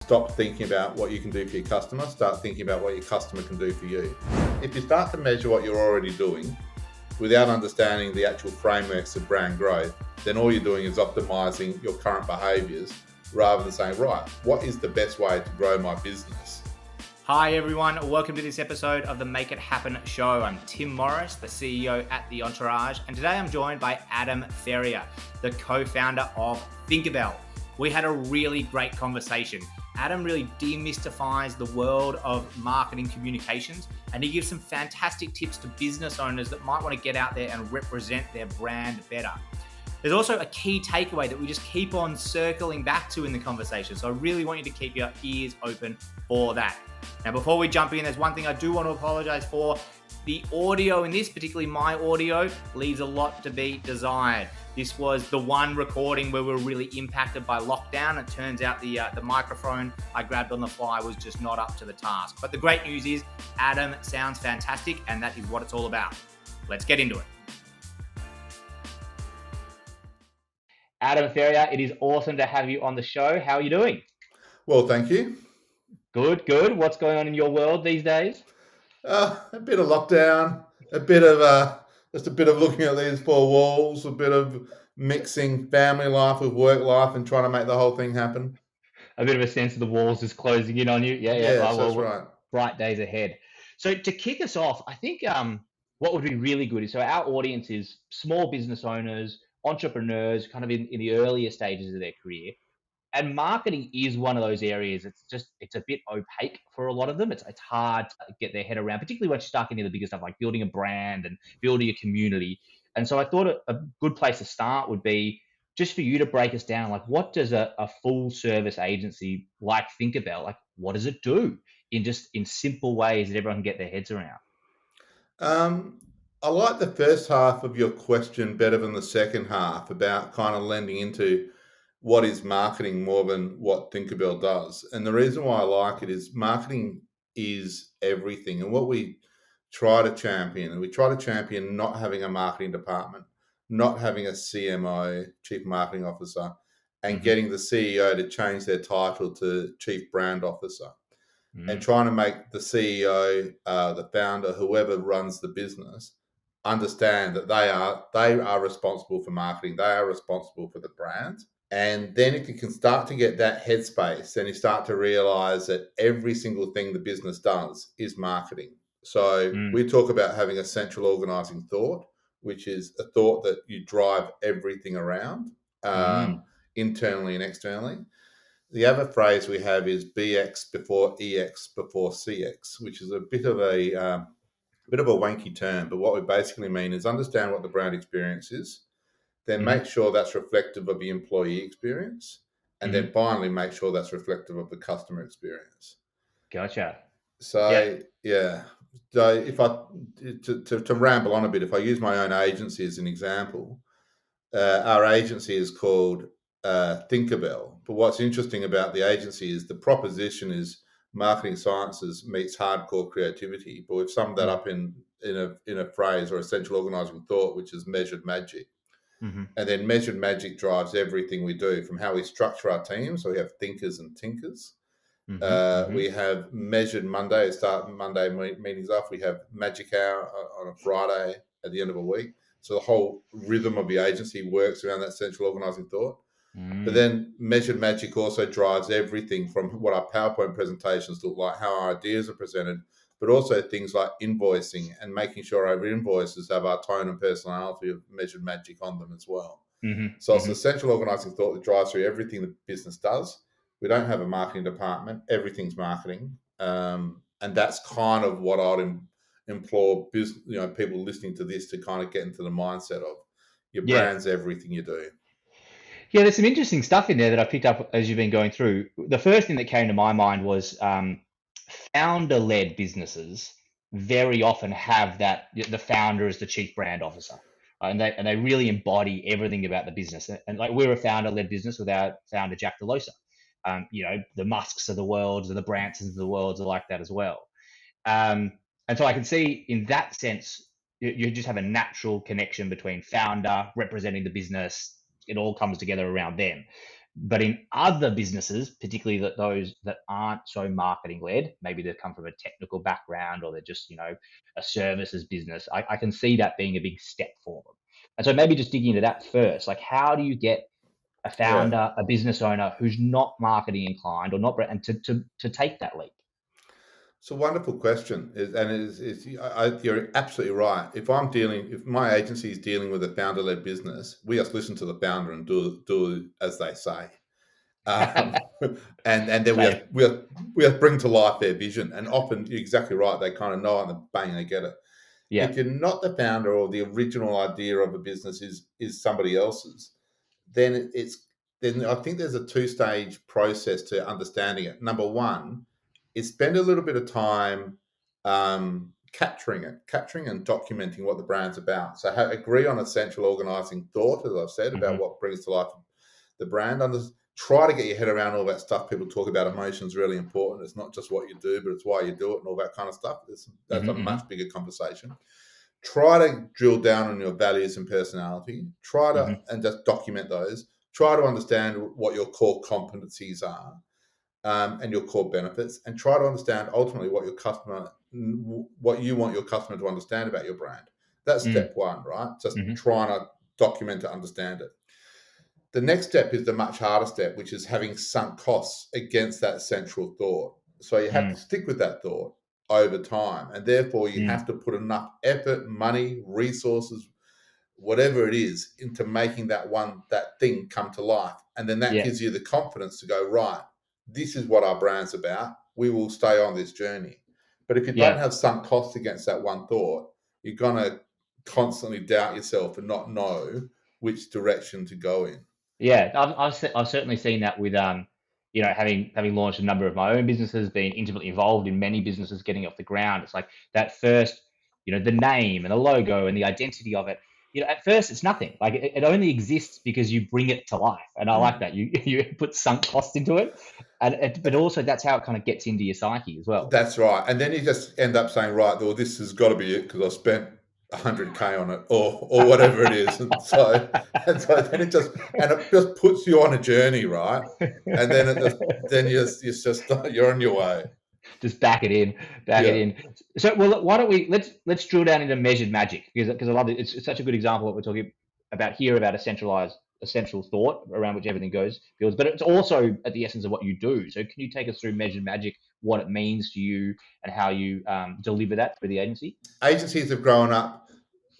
stop thinking about what you can do for your customer, start thinking about what your customer can do for you. If you start to measure what you're already doing without understanding the actual frameworks of brand growth, then all you're doing is optimizing your current behaviors rather than saying, right, what is the best way to grow my business? Hi everyone, welcome to this episode of the Make It Happen show. I'm Tim Morris, the CEO at The Entourage, and today I'm joined by Adam Ferrier, the co-founder of Thinkerbell. We had a really great conversation. Adam really demystifies the world of marketing communications, and he gives some fantastic tips to business owners that might want to get out there and represent their brand better. There's also a key takeaway that we just keep on circling back to in the conversation, so I really want you to keep your ears open for that. Now, before we jump in, there's one thing I do want to apologize for. The audio in this, particularly my audio, leaves a lot to be desired. This was the one recording where we were really impacted by lockdown. It turns out the microphone I grabbed on the fly was just not up to the task. But the great news is Adam sounds fantastic, and that is what it's all about. Let's get into it. Adam Ferrier, it is awesome to have you on the show. How are you doing? Well, thank you. Good. What's going on in your world these days? A bit of lockdown, a bit of looking at these four walls, a bit of mixing family life with work life and trying to make the whole thing happen. A bit of a sense of the walls is closing in on you. Yeah, that's right. Bright days ahead. So to kick us off, I think what would be really good is, so our audience is small business owners, entrepreneurs, kind of in the earlier stages of their career. And marketing is one of those areas. It's a bit opaque for a lot of them. It's hard to get their head around, particularly once you start getting into the bigger stuff like building a brand and building a community. And so I thought a good place to start would be just for you to break us down, like what does a full service agency like Thinkerbell, like what does it do in simple ways that everyone can get their heads around? I like the first half of your question better than the second half about kind of lending into what is marketing more than what Thinkerbell does. And the reason why I like it is marketing is everything. And what we try to champion not having a marketing department, not having a CMO, Chief Marketing Officer, and getting the CEO to change their title to Chief Brand Officer. And trying to make the CEO, the founder, whoever runs the business, understand that they are responsible for marketing. They are responsible for the brand. And then if you can start to get that headspace, then you start to realize that every single thing the business does is marketing. So we talk about having a central organizing thought, which is a thought that you drive everything around, internally and externally. The other phrase we have is BX before EX before CX, which is a bit of a wanky term, but what we basically mean is understand what the brand experience is, then make sure that's reflective of the employee experience, and then finally make sure that's reflective of the customer experience. Gotcha. So So if I to ramble on a bit, if I use my own agency as an example, our agency is called Thinkerbell. But what's interesting about the agency is the proposition is marketing sciences meets hardcore creativity, but we've summed that up in a phrase or a central organizing thought, which is measured magic. And then measured magic drives everything we do, from how we structure our team. So we have thinkers and tinkers. We have measured Monday, start Monday meetings off. We have magic hour on a Friday at the end of a week. So the whole rhythm of the agency works around that central organizing thought. But then measured magic also drives everything from what our PowerPoint presentations look like, how our ideas are presented, but also things like invoicing and making sure our invoices have our tone and personality of measured magic on them as well. So it's the central organizing thought that drives through everything the business does. We don't have a marketing department. Everything's marketing. And that's kind of what I'd implore people listening to this to kind of get into the mindset of your brand's everything you do. Yeah, there's some interesting stuff in there that I picked up as you've been going through. The first thing that came to my mind was founder-led businesses very often have the founder as the chief brand officer, and they really embody everything about the business. And like, we're a founder-led business with our founder Jack DeLosa. The Musks of the world, the Bransons of the world are like that as well. And so I can see in that sense, you just have a natural connection between founder representing the business. It all comes together around them. But in other businesses, particularly those that aren't so marketing led, maybe they come from a technical background or they're just, a services business, I can see that being a big step for them. And so maybe just digging into that first, like how do you get a Yeah. founder, a business owner who's not marketing inclined or not, and to take that leap? It's a wonderful question, you're absolutely right. If my agency is dealing with a founder-led business, we just listen to the founder and do as they say, um, and then Same. we have bring to life their vision. And often, you're exactly right. They kind of know it and bang, they get it. Yeah. If you're not the founder or the original idea of a business is somebody else's, then I think there's a two-stage process to understanding it. Number one is spend a little bit of time capturing and documenting what the brand's about. So agree on a central organizing thought, as I've said, about Hmm. what brings to life the brand. Try to get your head around all that stuff. People talk about emotions really important. It's not just what you do, but it's why you do it and all that kind of stuff. That's a much Hmm. bigger conversation. Try to drill down on your values and personality. Try to Hmm. and just document those. Try to understand what your core competencies are, and your core benefits, and try to understand ultimately what you want your customer to understand about your brand. That's Hmm. step one, right? Just Hmm. trying to document to understand it. The next step is the much harder step, which is having sunk costs against that central thought. So you have to Hmm. stick with that thought over time, and therefore you Hmm. have to put enough effort, money, resources, whatever it is, into making that thing come to life. And then that Yeah. gives you the confidence to go, right, this is what our brand's about. We will stay on this journey. But if you don't Yeah. have sunk costs against that one thought, you're gonna constantly doubt yourself and not know which direction to go in. Yeah, I've certainly seen that with having launched a number of my own businesses, being intimately involved in many businesses getting off the ground. It's like that first, the name and the logo and the identity of it. At first it's nothing. Like it only exists because you bring it to life, and I like Mm. that you put sunk cost into it, but also that's how it kind of gets into your psyche as well. That's right. And then you just end up saying, right, well, this has got to be it because I spent 100K on it, or whatever it is. And so then it just puts you on a journey, right? And then you're on your way. Just back it in, back it Yeah. in. So, well, why don't we let's drill down into measured magic because I love it. It's such a good example of what we're talking about here about a central thought around which everything goes builds, but it's also at the essence of what you do. So, can you take us through measured magic, what it means to you, and how you deliver that through the agency? Agencies have grown up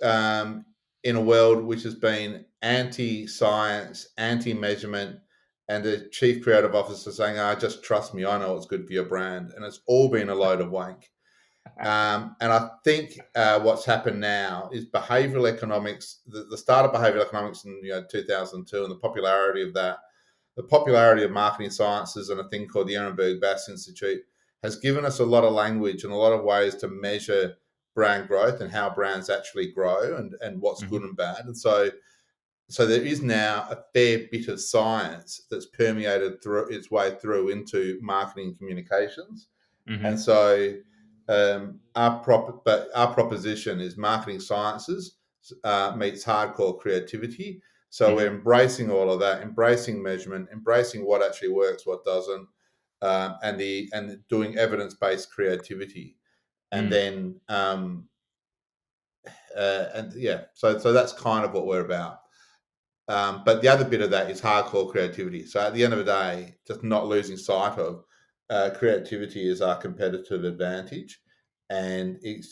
um, in a world which has been anti-science, anti-measurement, and the chief creative officer saying, just trust me, I know what's good for your brand." And it's all been a load of wank. And I think what's happened now is behavioural economics, the start of behavioural economics in 2002, and the popularity of that, the popularity of marketing sciences and a thing called the Ehrenberg Bass Institute has given us a lot of language and a lot of ways to measure brand growth and how brands actually grow, and what's good Hmm. and bad. And so there is now a fair bit of science that's permeated through its way through into marketing communications. And Hmm. so our proposition is marketing sciences meets hardcore creativity. So we're Hmm. embracing all of that, embracing measurement, embracing what actually works, what doesn't, and doing evidence based creativity, and Mm. then and yeah, so that's kind of what we're about. But the other bit of that is hardcore creativity. So at the end of the day, just not losing sight of creativity is our competitive advantage, and if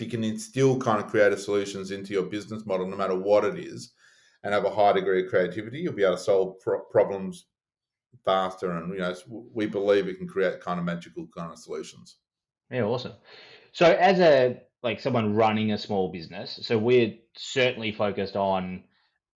you can instill kind of creative solutions into your business model, no matter what it is, and have a high degree of creativity, you'll be able to solve problems faster. And we believe we can create kind of magical kind of solutions. Yeah, awesome. So as a like someone running a small business, so we're certainly focused on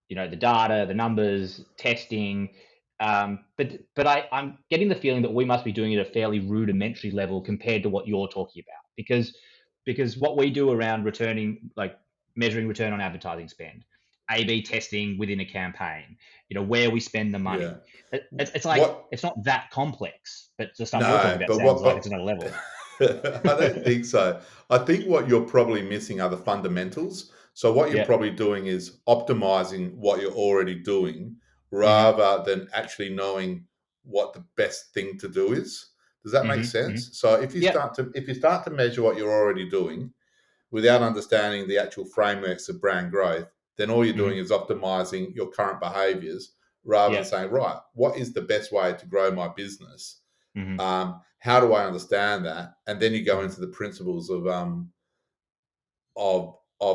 the data, the numbers, testing. But I'm getting the feeling that we must be doing it at a fairly rudimentary level compared to what you're talking about, because what we do around returning, like measuring return on advertising spend, A/B testing within a campaign, where we spend the Yeah. money. It's like What it's not that complex, but the stuff you're talking No, about but sounds what? like it's But another level. I don't think so. I think what you're probably missing are the fundamentals. So what you're Yeah. probably doing is optimizing what you're already doing rather than actually knowing what the best thing to do is. Does that make sense? So if you Yep. start to measure what you're already doing without understanding the actual frameworks of brand growth, then all you're doing is optimizing your current behaviors rather than Yep. saying, right, what is the best way to grow my business? Mm-hmm. How do I understand that? And then you go Mm-hmm. into the principles of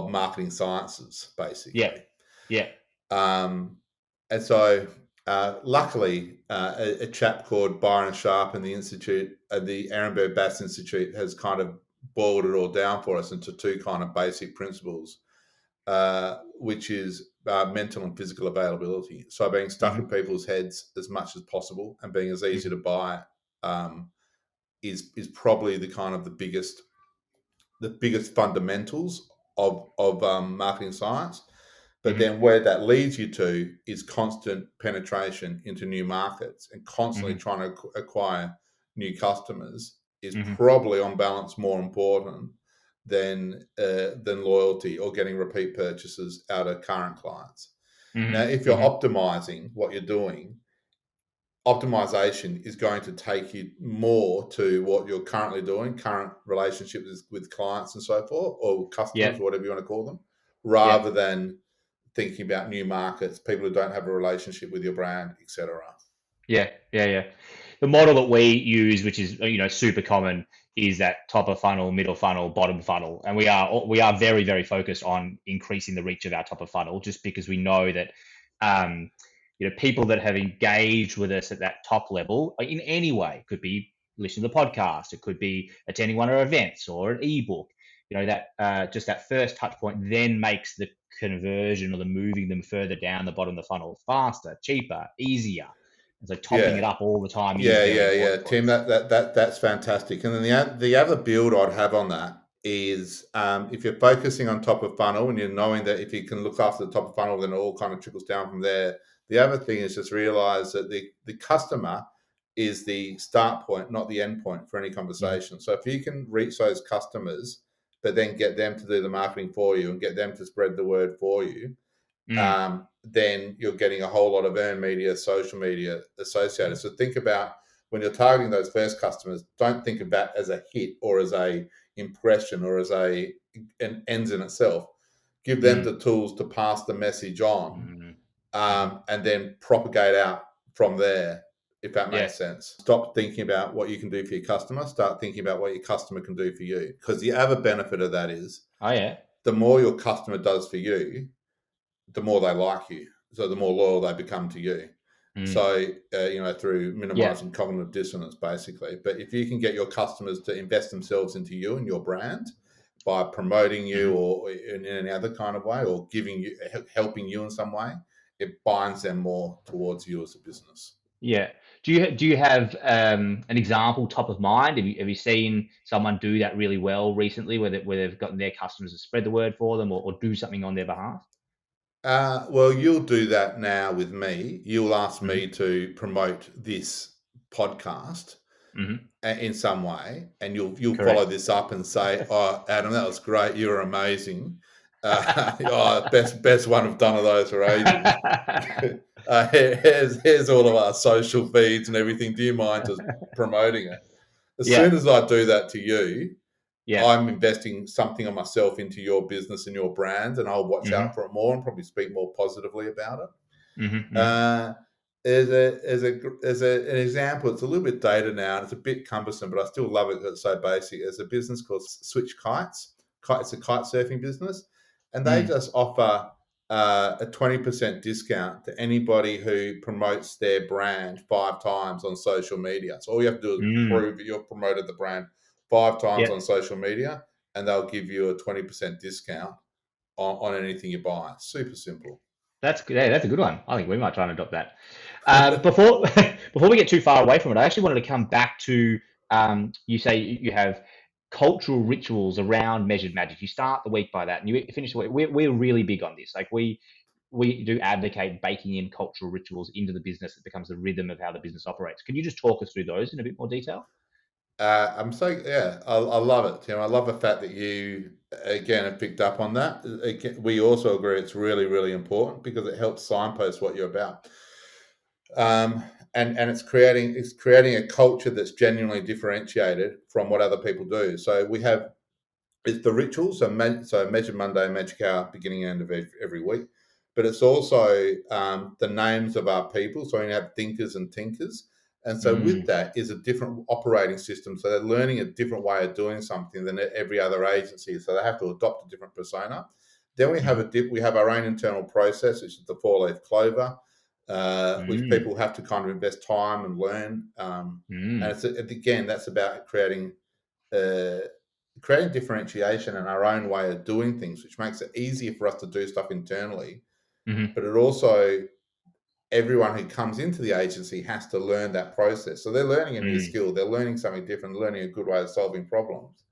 marketing sciences, Yep. basically. Yep. Um, and so, luckily, a chap called Byron Sharp in the Institute, the Ehrenberg Bass Institute, has kind of boiled it all down for us into two kind of basic principles, which is mental and physical availability. So, being stuck Mm-hmm. in people's heads as much as possible and being as easy Mm-hmm. to buy is probably the kind of the biggest fundamentals of marketing science. But Mm-hmm. then where that leads you to is constant penetration into new markets and constantly Mm-hmm. trying to acquire new customers is Mm-hmm. probably on balance more important than loyalty or getting repeat purchases out of current clients. Now, if Mm-hmm. you're Mm-hmm. optimizing what you're doing, optimization is going to take you more to what you're currently doing, current relationships with clients and so forth, or customers, Yep. whatever you want to call them, Yep. rather than thinking about new markets, people who don't have a relationship with your brand, etc. Yeah. Yeah. Yeah. The model that we use, which is super common, is that top of funnel, middle funnel, bottom funnel, and we are very, very focused on increasing the reach of our top of funnel, just because we know that um, people that have engaged with us at that top level in any way, could be listening to the podcast, it could be attending one of our events or an ebook. That just that first touch point then makes the conversion or the moving them further down the bottom of the funnel faster, cheaper, easier. And so topping it Yeah, up all the time is very yeah, important for Tim. us. That's fantastic. And then the other build I'd have on that is if you're focusing on top of funnel and you're knowing that if you can look after the top of funnel, then it all kind of trickles down from there. The other thing is just realize that the customer is the start point, not the end point for any Mm, conversation. So if you can reach those customers, but then get them to do the marketing for you and get them to spread the word for you, mm, then you're getting a whole lot of earned media, social media associated. So think about when you're targeting those first customers, don't think of that as a hit or as a impression or as an ends in itself. Give them mm, the tools to pass the message on, mm, mhm. and then propagate out from there, if that Yeah. makes sense. Stop thinking about what you can do for your customer. Start thinking about what your customer can do for you. Because the other benefit of that is Oh yeah. the more your customer does for you, the more they like you. So the more loyal they become to you. Mm, So, through yeah. minimizing cognitive dissonance, basically. But if you can get your customers to invest themselves into you and your brand by promoting you Mhm. or in any other kind of way or helping you in some way, it binds them more towards you as a business. Yeah. Do you have an example top of mind? Have you seen someone do that really well recently, where they've gotten their customers to spread the word for them, or do something on their behalf? Well, you'll do that now with me. You'll ask Hmm. me to promote this podcast Hmm. in some way, and you'll follow Correct. this up and say, "Oh, Adam, that was great. You were amazing. Oh, best one I've done of those for ages. Here's all of our social feeds and everything. Do you mind just promoting it?" As Yeah. soon as I do that to you, Yeah. I'm investing something of myself into your business and your brand, and I'll watch Hmm. out for it more and probably speak more positively about it. Hmm. Hmm. Uh, an example, it's a little bit dated now and it's a bit cumbersome, but I still love it because it's so basic. There's a business called Switch Kites. It's a kite surfing business, and they Mm. just offer a 20% discount to anybody who promotes their brand 5 times on social media. So all you have to do is Mm. prove that you've promoted the brand 5 times Yeah. on social media, and they'll give you a 20% discount on anything you buy. Super simple. That's a good one. I think we might try and adopt that. Before before we get too far away from it, I actually wanted to come back to you say you have cultural rituals around measured magic. You start the week by that, and you finish the week. We're really big on this. Like we do advocate baking in cultural rituals into the business. It becomes the rhythm of how the business operates. Can you just talk us through those in a bit more detail? I love it, Tim. I love the fact that you again have picked up on that. We also agree it's really, really important because it helps signpost what you're about. And it's creating a culture that's genuinely differentiated from what other people do. So it's the rituals, so Measure Monday, Magic Hour, beginning and end of every week. But it's also the names of our people. So we have thinkers and tinkers. And so with that is a different operating system. So they're learning a different way of doing something than every other agency. So they have to adopt a different persona. Then we have our own internal process, which is the four-leaf clover, which people have to kind of invest time and learn. And again, that's about creating differentiation and our own way of doing things, which makes it easier for us to do stuff internally. But it also, everyone who comes into the agency has to learn that process. So they're learning a new skill, they're learning something different, learning a good way of solving problems.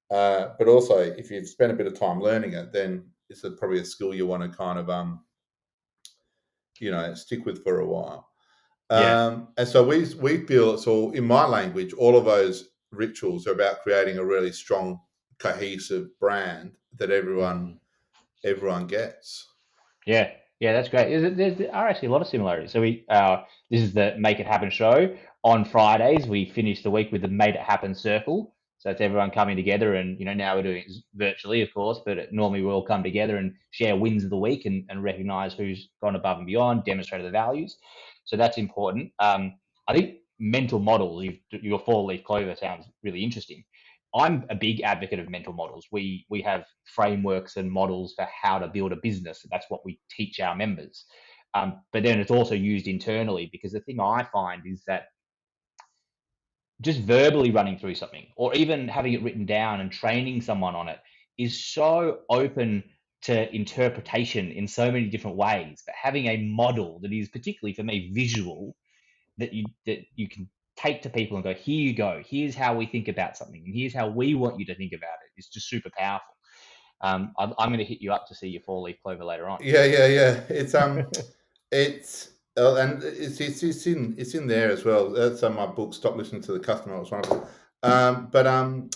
But also, if you've spent a bit of time learning it, then it's probably a skill you want to kind of, stick with for a while. And so we feel it's all, in my language, all of those rituals are about creating a really strong, cohesive brand that everyone gets. Yeah, that's great. There are actually a lot of similarities. So this is the Make It Happen show. On Fridays, we finish the week with the Made It Happen circle. So it's everyone coming together, and now we're doing it virtually, of course, but normally we'll come together and share wins of the week and recognise who's gone above and beyond, demonstrated the values. So that's important. I think mental models, your four-leaf clover sounds really interesting. I'm a big advocate of mental models. We have frameworks and models for how to build a business. That's what we teach our members. But then it's also used internally, because the thing I find is that just verbally running through something, or even having it written down and training someone on it, is so open to interpretation in so many different ways. But having a model that is, particularly for me, visual, that you can take to people and go, here you go, here's how we think about something, and here's how we want you to think about it, is just super powerful. I'm going to hit you up to see your four-leaf clover later on. Yeah. It's in there as well. That's my book, Stop Listening to the Customer. Was one of them.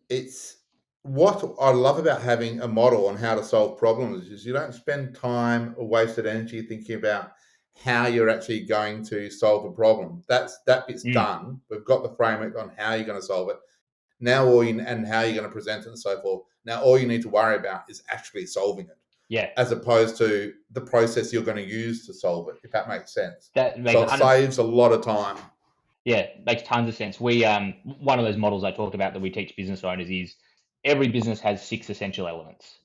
It's what I love about having a model on how to solve problems is you don't spend time or wasted energy thinking about how you're actually going to solve a problem. That bit's done. We've got the framework on how you're going to solve it. Now, and how you're going to present it and so forth. Now, all you need to worry about is actually solving it. Yeah. As opposed to the process you're going to use to solve it, if that makes sense. So it saves a lot of time. Yeah, makes tons of sense. We one of those models I talked about that we teach business owners is every business has 6 essential elements.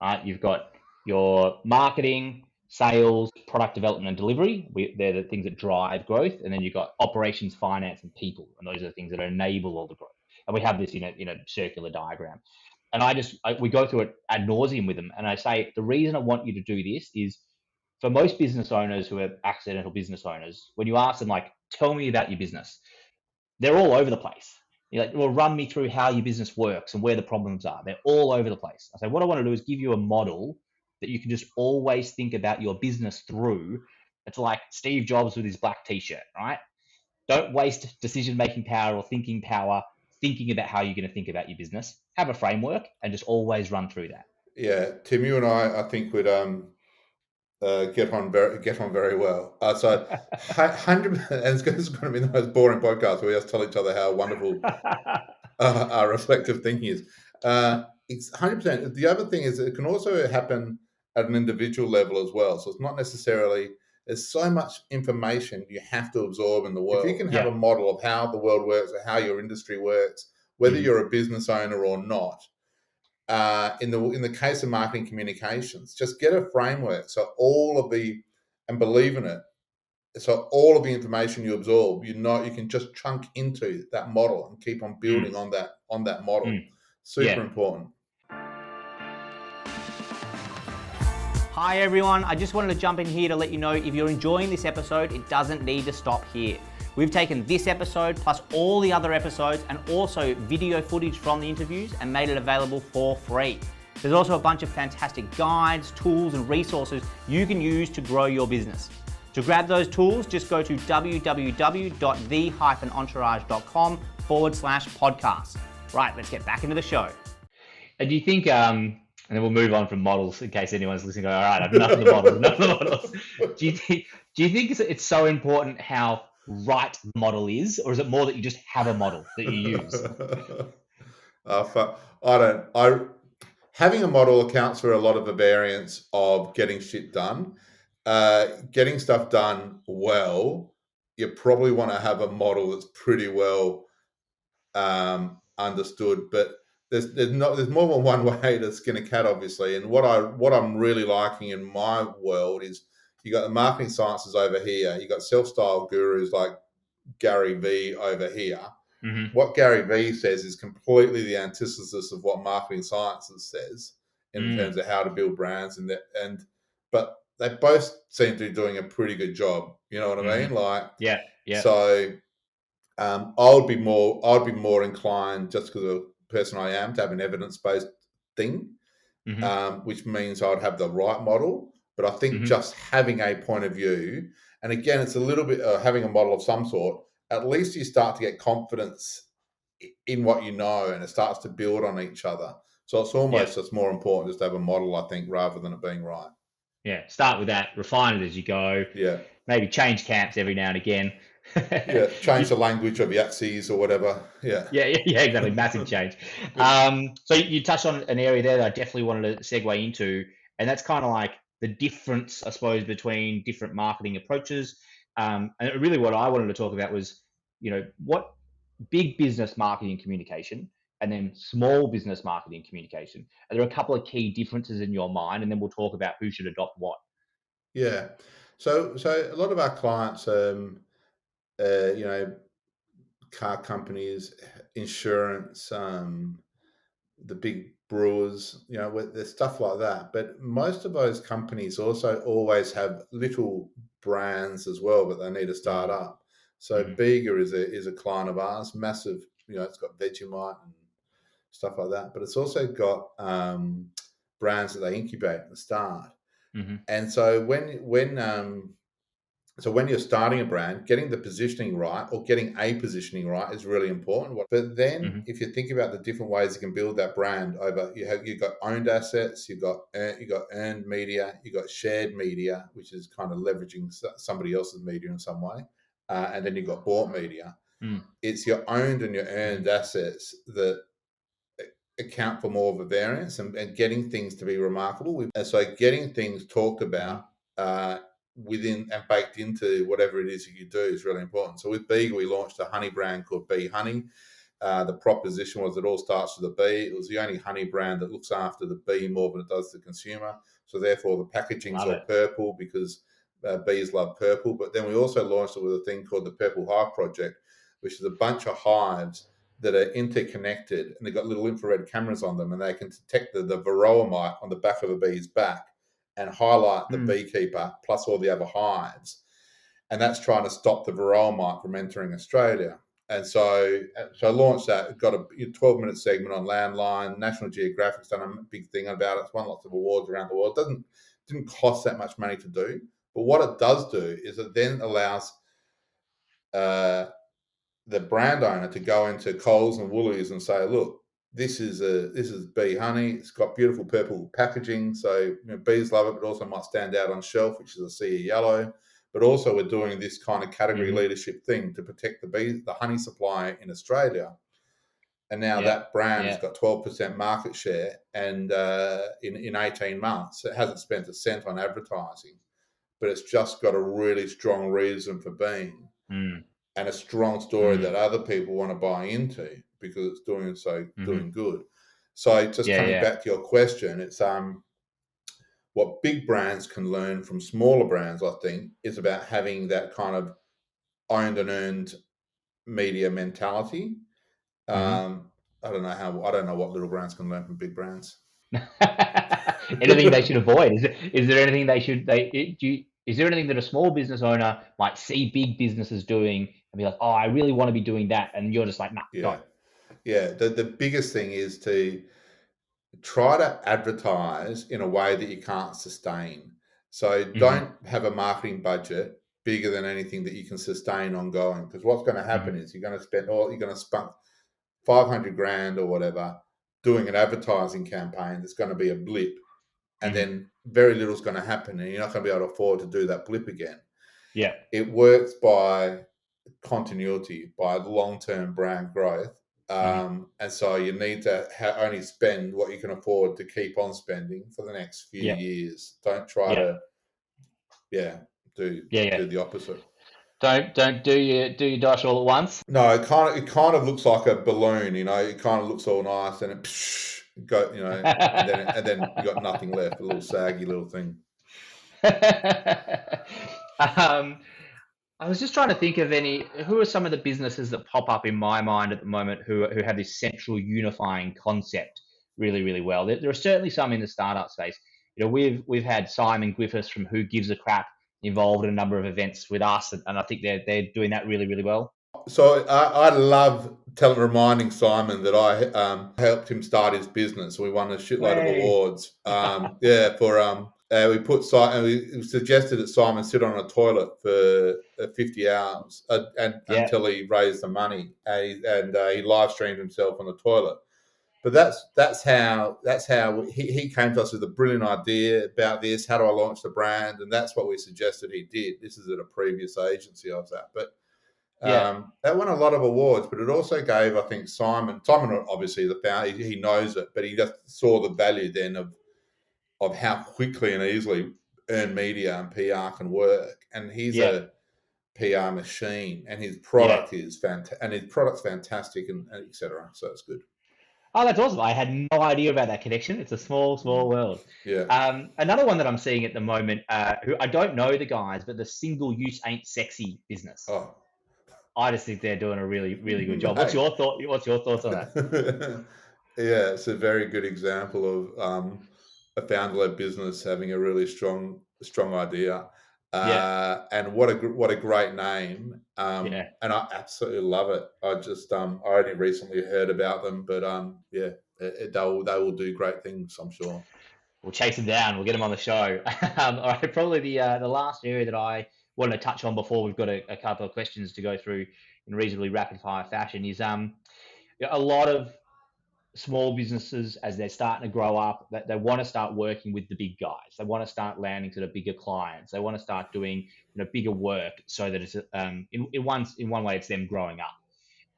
Right? You've got your marketing, sales, product development, and delivery. They're the things that drive growth. And then you've got operations, finance, and people. And those are the things that enable all the growth. And we have this in a circular diagram. And we go through it ad nauseum with them. And I say, the reason I want you to do this is, for most business owners who are accidental business owners, when you ask them, like, tell me about your business, they're all over the place. You're like, well, run me through how your business works and where the problems are. They're all over the place. I say, what I want to do is give you a model that you can just always think about your business through. It's like Steve Jobs with his black t-shirt, right? Don't waste decision-making power or thinking power thinking about how you're going to think about your business. Have a framework and just always run through that. Yeah, Tim, you and I think would get on very well. So 100%, and it's going to be the most boring podcast where we just tell each other how wonderful our reflective thinking is. It's 100%. The other thing is it can also happen at an individual level as well. So it's not necessarily, there's so much information you have to absorb in the world. If you can have a model of how the world works or how your industry works, whether you're a business owner or not, in the case of marketing communications, just get a framework. So and believe in it. So all of the information you absorb, you can just chunk into that model and keep on building on that model. Super important. Hi everyone, I just wanted to jump in here to let you know, if you're enjoying this episode, it doesn't need to stop here. We've taken this episode plus all the other episodes and also video footage from the interviews and made it available for free. There's also a bunch of fantastic guides, tools and resources you can use to grow your business. To grab those tools, just go to www.the-entourage.com/podcast. Right, let's get back into the show. And do you think, and then we'll move on from models in case anyone's listening going, all right, I've enough of the models. Do Do you think it's so important how right the model is, or is it more that you just have a model that you use? I don't. Having a model accounts for a lot of the variance of getting shit done. Getting stuff done well, you probably want to have a model that's pretty well understood. But there's more than one way to skin a cat, obviously. And what I'm really liking in my world is you got the marketing sciences over here, you got self-styled gurus like Gary V over here. Mm-hmm. What Gary Vee says is completely the antithesis of what marketing sciences says in terms Mm. of how to build brands but they both seem to be doing a pretty good job. You know what I Mm-hmm. mean? Like, Yeah. Yeah. so I'd be more inclined, just because of the person I am, to have an evidence-based thing, Mm-hmm. which means I'd have the right model. But I think Mm-hmm. just having a point of view, and again, it's a little bit having a model of some sort. At least you start to get confidence in what you know, and it starts to build on each other. So it's Yeah. almost just more important just to have a model, I think, rather than it being right. Yeah. Start with that. Refine it as you go. Yeah. Maybe change camps every now and again. Yeah. Change You- the language of Yahtzees or whatever. Yeah. Yeah, yeah, yeah, exactly. Massive change. So you touched on an area there that I definitely wanted to segue into, and that's kind of like the difference, I suppose, between different marketing approaches. And really, what I wanted to talk about was, what big business marketing communication and then small business marketing communication. Are there a couple of key differences in your mind? And then we'll talk about who should adopt what. Yeah. So a lot of our clients, you know, car companies, insurance, the big brewers, there's stuff like that. But most of those companies also always have little brands as well, but they need to start Mm, up. So mhm, Bega is a client of ours, massive. It's got Vegemite and stuff like that, but it's also got brands that they incubate at the start. mhm, And so when you're starting a brand, getting the positioning right, or getting a positioning right, is really important. But then, mhm, if you think about the different ways you can build that brand over, you've got owned assets, you've got earned media, you've got shared media, which is kind of leveraging somebody else's media in some way, and then you've got bought media. mm, It's your owned and your mhm, earned assets that account for more of a variance, and getting things to be remarkable. And so getting things talked mhm, about within and baked into whatever it is that you do is really important. So with Bega, we launched a honey brand called Bee Honey. The proposition was it all starts with a bee. It was the only honey brand that looks after the bee more than it does the consumer. So therefore, the packaging's love all it. purple because bees love purple. But then we also launched it with a thing called the Purple Hive Project, which is a bunch of hives that are interconnected, and they've got little infrared cameras on them, and they can detect the varroa mite on the back of a bee's back and highlight the Mm, beekeeper plus all the other hives. And that's trying to stop the varroa mite from entering Australia. And so I launched that. It got a 12-minute segment on Landline. National Geographic's done a big thing about it. It's won lots of awards around the world. Didn't cost that much money to do, but what it does do is it then allows uh, the brand owner to go into Coles and Woolies and say, look, this is bee honey. It's got beautiful purple packaging, so bees love it, but also might stand out on shelf, which is a sea yellow. But also, we're doing this kind of category mhm, leadership thing to protect the honey supply in Australia. And now yeah, that brand has yeah, got 12% market share, and in 18 months, it hasn't spent a cent on advertising, but it's just got a really strong reason for being, mm, and a strong story mm, that other people want to buy into because it's mhm, doing good. So just yeah, coming yeah, back to your question, it's what big brands can learn from smaller brands, I think, is about having that kind of owned and earned media mentality. mhm. I don't know what little brands can learn from big brands. Anything they should avoid? Is there anything they should they do? Is there anything that a small business owner might see big businesses doing and be like, "Oh, I really want to be doing that," and you're just like, "Nah, Yeah. don't." Yeah. The biggest thing is to try to advertise in a way that you can't sustain. So Mhm, don't have a marketing budget bigger than anything that you can sustain ongoing. Because what's going to happen mhm, is you're going to spend 500 grand or whatever doing an advertising campaign. That's going to be a blip, and mhm, then very little's going to happen, and you're not going to be able to afford to do that blip again. Yeah. It works by continuity, by long-term brand growth. Mm-hmm. And so you need to only spend what you can afford to keep on spending for the next few Yeah. years. Don't try Yeah. to, yeah, do Yeah. Yeah. do the opposite. Don't do your dice all at once. No, it kind of looks like a balloon, It kind of looks all nice, and it go, and then you got nothing left, a little saggy little thing. um, I was just trying to think of who are some of the businesses that pop up in my mind at the moment who have this central unifying concept really, really well. There are certainly some in the startup space. We've had Simon Griffiths from Who Gives a Crap involved in a number of events with us, and I think they're doing that really, really well. So I love reminding Simon that I helped him start his business. We won a shitload of Hey. awards. Yeah, for we put and we suggested that Simon sit on a toilet for 50 hours and Yeah, until he raised the money, and he live streamed himself on the toilet. But that's how he came to us with a brilliant idea about this. How do I launch the brand? And that's what we suggested he did. This is at a previous agency I was at, but yeah, that won a lot of awards, but it also gave, I think, Simon obviously the founder, he knows it, but he just saw the value then of how quickly and easily earned media and PR can work. And he's yeah, a PR machine, and his yeah. product is fantastic, and his product's fantastic, and etc. So it's good. Oh, that's awesome. I had no idea about that connection. It's a small, small Mm. world. Yeah. Another one that I'm seeing at the moment, who I don't know the guys, but the single use ain't sexy business. Oh, I just think they're doing a really, really good job. What's mate. your thought? What's your thoughts on that? Yeah, it's a very good example of a founder-led business having a really strong idea, Yeah, and what a great name, yeah. and I absolutely love it. I only recently heard about them, but yeah, they will do great things, I'm sure. We'll chase them down. We'll get them on the show. All right. Probably the last area that I wanted to touch on before we've got a couple of questions to go through in reasonably rapid fire fashion is a lot of small businesses as they're starting to grow up that they want to start working with the big guys. They want to start landing to the bigger clients. They want to start doing bigger work so that it's in one way it's them growing up.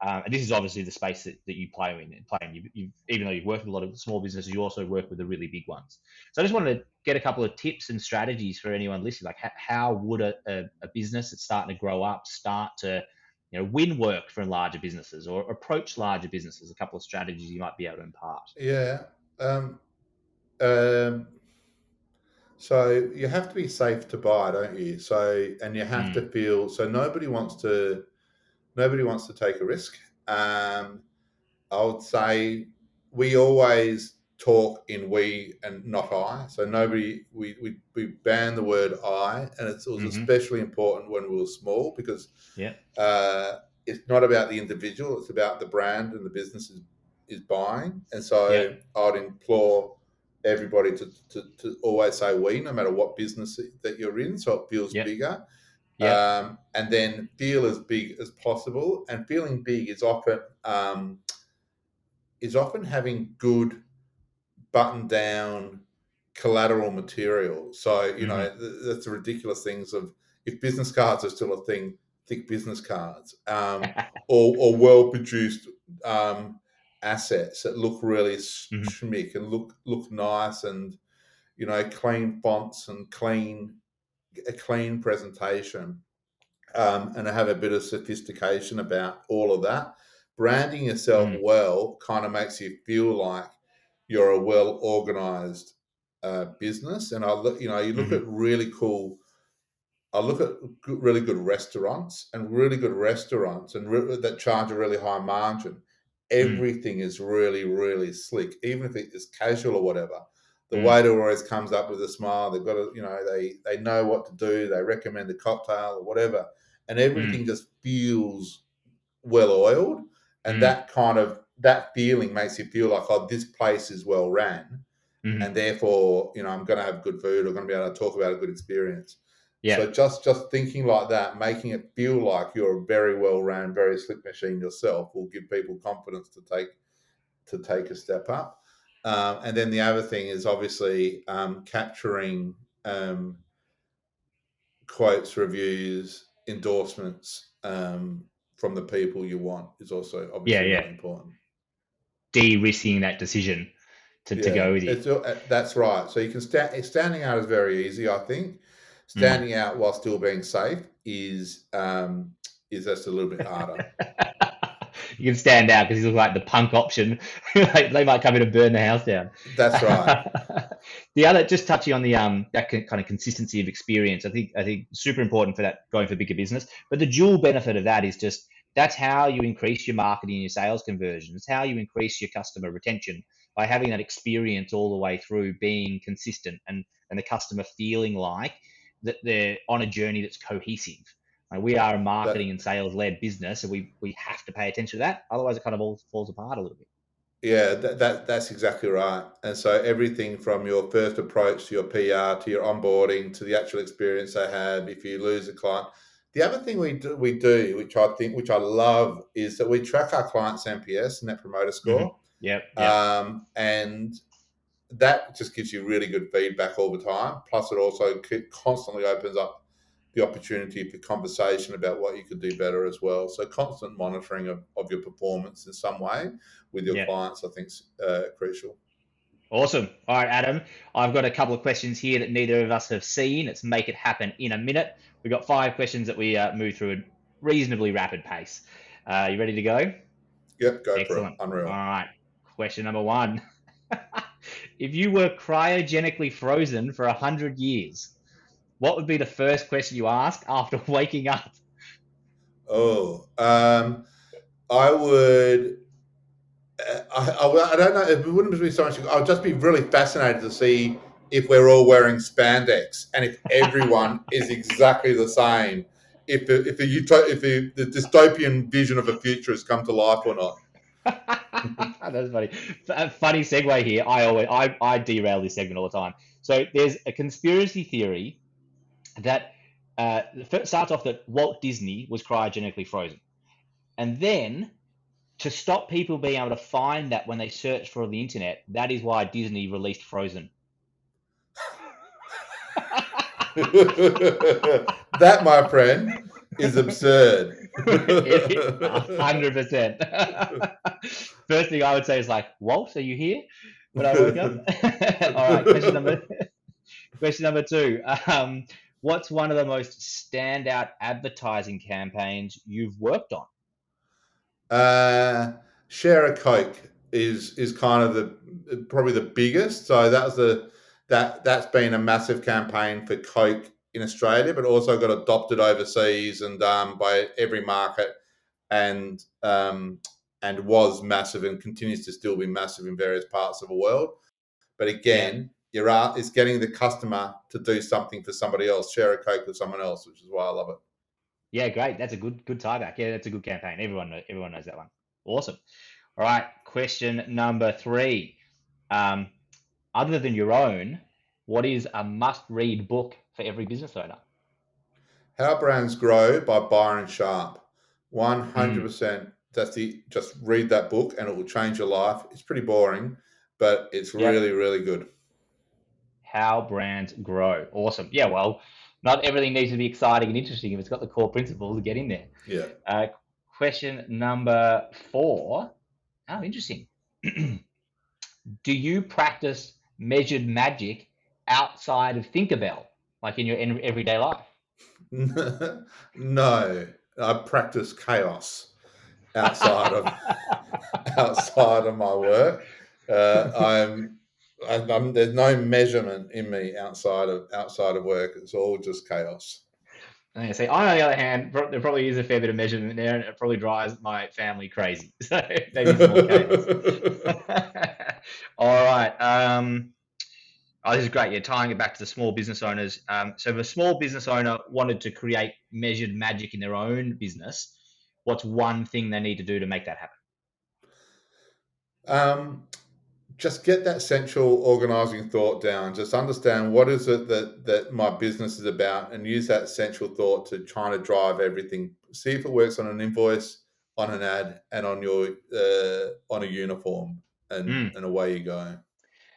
And this is obviously the space that you play in. Even though you've worked with a lot of small businesses, you also work with the really big ones. So I just wanted to get a couple of tips and strategies for anyone listening. Like how would a business that's starting to grow up start to win work from larger businesses or approach larger businesses? A couple of strategies you might be able to impart. Yeah. Um, um, so you have to be safe to buy, don't you? And you have Mm, to feel so nobody wants to take a risk. I would say we always talk in we and not I. So nobody we ban the word I, and it was mm-hmm. especially important when we were small because Yeah. it's not about the individual; it's about the brand and the business is buying. And Yeah. so I'd implore everybody to always say we, no matter what business that you're in, so it feels Yeah. bigger. Yeah. And then feel as big as possible. And feeling big is often having good button down collateral material. So Mm-hmm. that's the ridiculous things of if business cards are still a thing, thick business cards, or well produced assets that look really Mm-hmm. schmick and look nice, and clean fonts and a clean presentation, and have a bit of sophistication about all of that. Branding yourself Mm, well kind of makes you feel like you're a well organized business. And you look mm-hmm. at really cool. I look at really good restaurants and that charge a really high margin. Mm, Everything is really, really slick, even if it is casual or whatever. The mm, waiter always comes up with a smile. They've got they know what to do. They recommend a cocktail or whatever, and mm, everything just feels well oiled. And mm, that feeling makes you feel like, oh, this place is well ran, mm-hmm. and therefore, I'm going to have good food, or going to be able to talk about a good experience. Yeah. So just thinking like that, making it feel like you're a very well ran, very slick machine yourself, will give people confidence to take a step up. And then the other thing is obviously capturing quotes, reviews, endorsements from the people you want is also Yeah, obviously yeah. really important. De-risking that decision to go with you. That's right. So you can standing out is very easy. I think standing out while still being safe is just a little bit harder. You can stand out because you look like the punk option. Like, they might come in and burn the house down. That's right. The other, just touching on the that kind of consistency of experience, I think super important for that going for bigger business. But the dual benefit of that is just that's how you increase your marketing and your sales conversion. It's how you increase your customer retention by having that experience all the way through, being consistent and the customer feeling like that they're on a journey that's cohesive. We are a marketing That and sales led business, and we have to pay attention to that. Otherwise, it kind of all falls apart a little bit. Yeah, that's exactly right. And so everything from your first approach to your PR to your onboarding to the actual experience they have, if you lose a client. The other thing we do, which I love, is that we track our clients' NPS, Net Promoter Score, Yep, yep, and that just gives you really good feedback all the time. Plus, it also constantly opens up the opportunity for conversation about what you could do better as well. So constant monitoring of your performance in some way with your yep. clients, I think, is crucial. Awesome. All right, Adam. I've got a couple of questions here that neither of us have seen. Let's make it happen in a minute. We've got 5 questions that we move through at reasonably rapid pace. You ready to go? Yep, go for it. Excellent. All Unreal. right. Question number 1. If you were cryogenically frozen for 100 years, what would be the first question you ask after waking up? Oh, I would. I don't know. It wouldn't be so much. I'd just be really fascinated to see if we're all wearing spandex and if everyone is exactly the same. If the dystopian vision of a future has come to life or not. That's funny. Funny segue here. I derail this segment all the time. So there's a conspiracy theory that starts off that Walt Disney was cryogenically frozen, and then to stop people being able to find that when they search for the internet, that is why Disney released Frozen. That, my friend, is absurd. 100%. First thing I would say is like, Walt, are you here? When I woke up. All right, question number 2. What's one of the most standout advertising campaigns you've worked on? Share a Coke is kind of probably the biggest. So that's been a massive campaign for Coke in Australia, but also got adopted overseas and by every market, and was massive and continues to still be massive in various parts of the world. But again, it's getting the customer to do something for somebody else, share a Coke with someone else, which is why I love it. Yeah, great. That's a good tie back. Yeah, that's a good campaign. Everyone knows that one. Awesome. All right, question number 3. Other than your own, what is a must-read book for every business owner? How Brands Grow by Byron Sharp. 100%. Just read that book and it will change your life. It's pretty boring, but it's Yep. really, really good. How Brands Grow. Awesome. Yeah, well, not everything needs to be exciting and interesting if it's got the core principles to get in there. Yeah. Question number 4. Oh, interesting. Do you practice measured magic outside of Thinkerbell, like in your everyday life? No, I practice chaos outside of outside of my work. There's no measurement in me outside of work. It's all just chaos. And say, on the other hand, there probably is a fair bit of measurement there, and it probably drives my family crazy. So maybe some more chaos. All right. This is great. You're tying it back to the small business owners. So if a small business owner wanted to create measured magic in their own business, what's one thing they need to do to make that happen? Just get that central organizing thought down. Just understand what is it that my business is about, and use that central thought to try to drive everything. See if it works on an invoice, on an ad, and on your on a uniform, and away you go.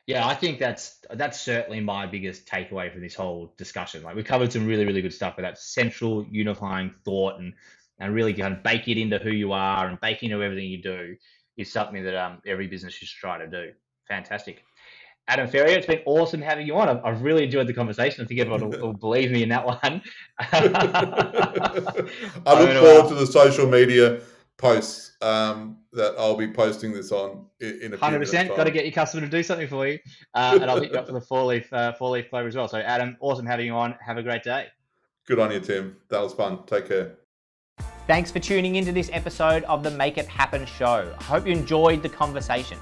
Yeah, I think that's certainly my biggest takeaway from this whole discussion. Like we covered some really, really good stuff, but that central unifying thought and really kind of bake it into who you are and bake into everything you do is something that every business should try to do. Fantastic. Adam Ferrier, it's been awesome having you on. I've really enjoyed the conversation. I think everyone will believe me in that one. I look forward to the social media posts that I'll be posting this on in a few minutes' time. 100%. Got to get your customer to do something for you. And I'll hit you up for the four-leaf clover as well. So Adam, awesome having you on. Have a great day. Good on you, Tim. That was fun. Take care. Thanks for tuning into this episode of the Make It Happen show. I hope you enjoyed the conversation.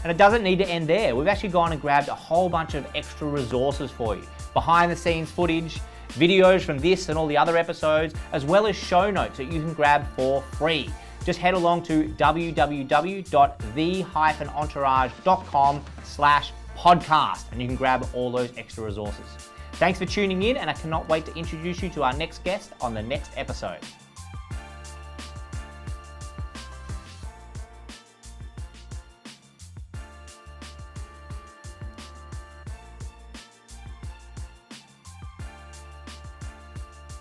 And it doesn't need to end there. We've actually gone and grabbed a whole bunch of extra resources for you. Behind the scenes footage, videos from this and all the other episodes, as well as show notes that you can grab for free. Just head along to www.the-entourage.com/podcast and you can grab all those extra resources. Thanks for tuning in, and I cannot wait to introduce you to our next guest on the next episode.